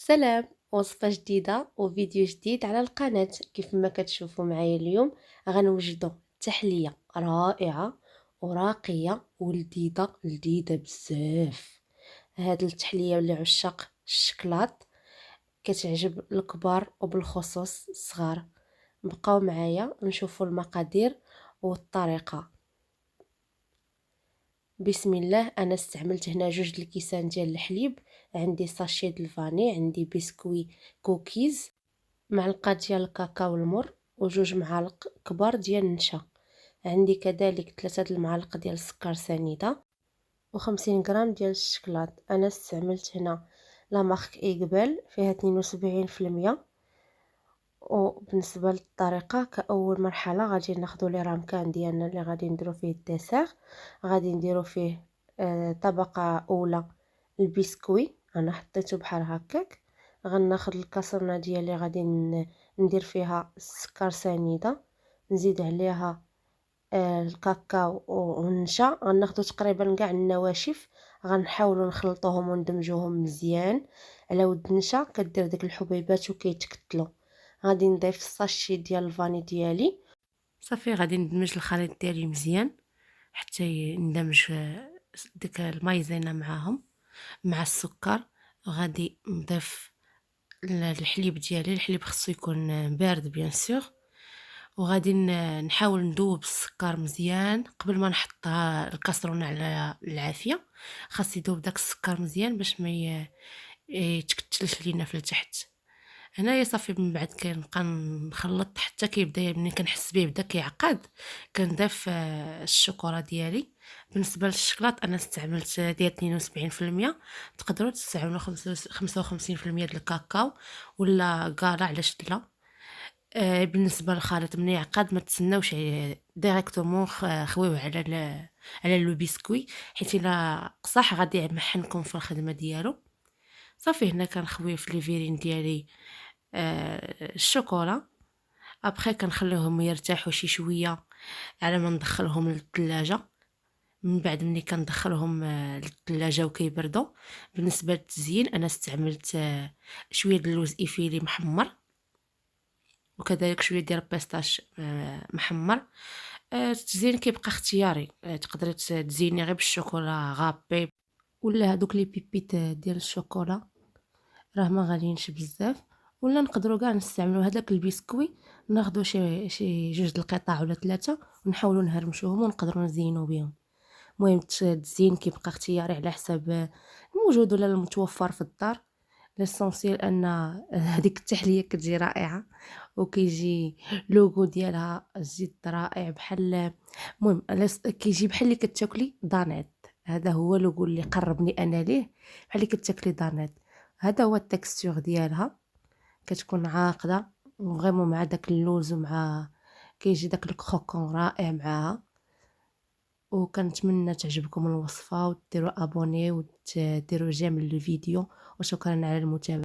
سلام، وصفة جديدة وفيديو جديد على القناة. كيف ما كتشوفوا معايا اليوم غنوجدوا تحلية رائعة وراقية ولذيذة لذيذة بزاف. هاد التحلية لعشاق الشكلاط كتعجب الكبار وبالخصوص الصغار. بقاو معايا نشوفوا المقادير والطريقة. بسم الله. انا استعملت هنا 2 الكيسان ديال الحليب، عندي ساشي د الفاني، عندي بسكوي كوكيز، معلقه ديال الكاكاو المر، و2 معالق كبار ديال النشا. عندي كذلك 3 المعالق ديال السكر سنيده، و50 غرام ديال الشكلاط. انا استعملت هنا لا مارك ايغبال فيها 72%. وبالنسبه للطريقه، كاول مرحله غادي ناخذ لي رامكان ديالنا اللي غادي نديرو فيه الدسر. غادي نديرو فيه طبقه اولى البسكوي، انا حطيته بحال هكاك. غناخذ الكاسرونه ديالي غادي ندير فيها السكر سنيده، نزيد عليها الكاكاو والنشا. غناخذوا تقريبا كاع النواشف، غنحاولوا نخلطوهم وندمجوهم مزيان. على ود النشا كدير ديك الحبيبات وكيتكتلوا. غادي نضيف الساشي ديال الفاني ديالي. صافي غادي ندمج الخليط ديالي مزيان حتى يندمج ديك المايزينا معاهم مع السكر. غادي نضيف الحليب ديالي، الحليب خصو يكون بارد بيان سور. وغادي نحاول ندوب السكر مزيان قبل ما نحط الكاسرونه على العافيه. خاص يذوب داك السكر مزيان باش ما يتكتلش لينا في التحت. هنايا صافي من بعد كنبقى نخلط حتى كيبدا، ملي كنحس به بدا كيعقد كنضيف الشوكولا ديالي. بالنسبه للشكلاط انا استعملت ديال 72%، تقدروا تستعملوا 55% ديال الكاكاو ولا كالا علاش لا. بالنسبه للخليط ملي يعقد ما تسناوش ديريكتومون خويوه على لو بسكوي، حيت الا قصح غادي يمحنكم في الخدمه ديالو. صافي هنا كنخوي في لي فيرين ديالي الشوكولا. ابخي كنخليهم يرتاحوا شي شويه على ما ندخلهم للثلاجه. من بعد ملي كندخلهم للثلاجه وكيبردوا، بالنسبه للتزيين انا استعملت شويه د اللوز ايفيلي محمر، وكذلك شويه ديال البيستاش محمر. التزيين كيبقى اختياري، تقدري تزيني غير بالشوكولا غابي ولا هذوك لي بيبيت ديال الشوكولا، راه ما غاليينش بزاف. ولا نقدروا كاع نستعملوا هذاك البسكوي، ناخذوا شي 2 القطع ولا 3 ونحاولوا نهرمشوهم ونقدروا نزينوا بهم. المهم التزيين كيبقى اختياري على حساب الموجود ولا المتوفر في الدار. ليسونسيال ان هذيك التحليه كتجي رائعه وكيجي لوغو ديالها جد رائع، بحال المهم كيجي بحال اللي كتاكلي دانيت. هذا هو لوغو اللي قربني انا ليه، بحال اللي كتاكلي دانيت. هذا هو التكستور ديالها، كتكون عاقده وغيمون مع داك اللوز، ومع كيجي داك الكروكون رائع معاها. وكنتمنى تعجبكم الوصفه وديروا ابوني وديروا جيم للفيديو، وشكرا على المتابعه.